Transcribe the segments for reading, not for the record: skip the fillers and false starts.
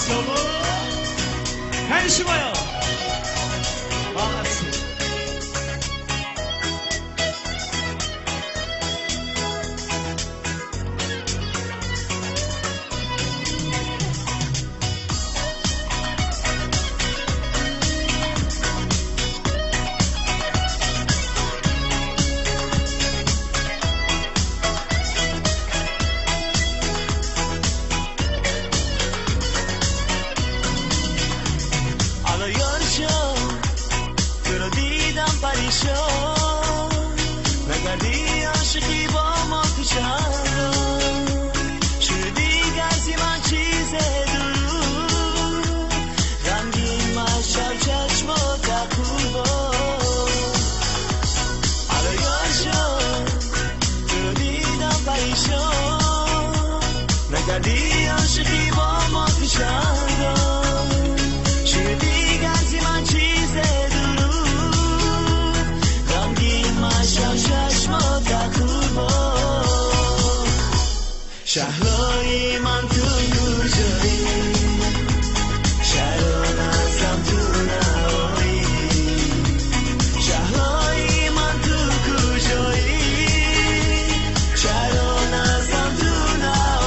여러분 관심하여 반갑습니다. نگردی عاشقی با ما تو شهرام شدی گرزی من چیز درون غمگین مشب چشمات قربان حالا یار شد تو رو دیدم پریشان نگردی عاشقی با ما تو شهرام شدی گرزی من چیز شهرهای من تو کجایی شهران ازم تو نهایی شهرهای من تو کجایی شهران ازم تو نهایی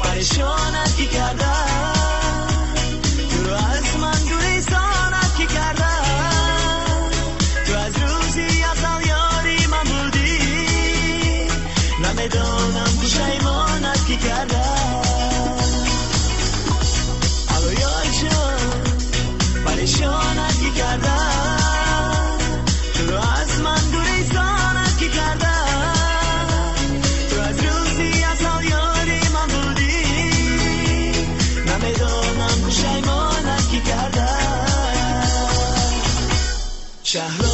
پریشانت کی کردن تو رو از من گریزانت کی کردن تو از روزی ازل یاری من بودی نمیدانم پشیمانت کی کردن الو یای جان پریشانت کی کردن تو رو از من گریزانت کی کردن تو از روزی ازل یاری من بودی نمیدانم پشیمانت کی کردن شهر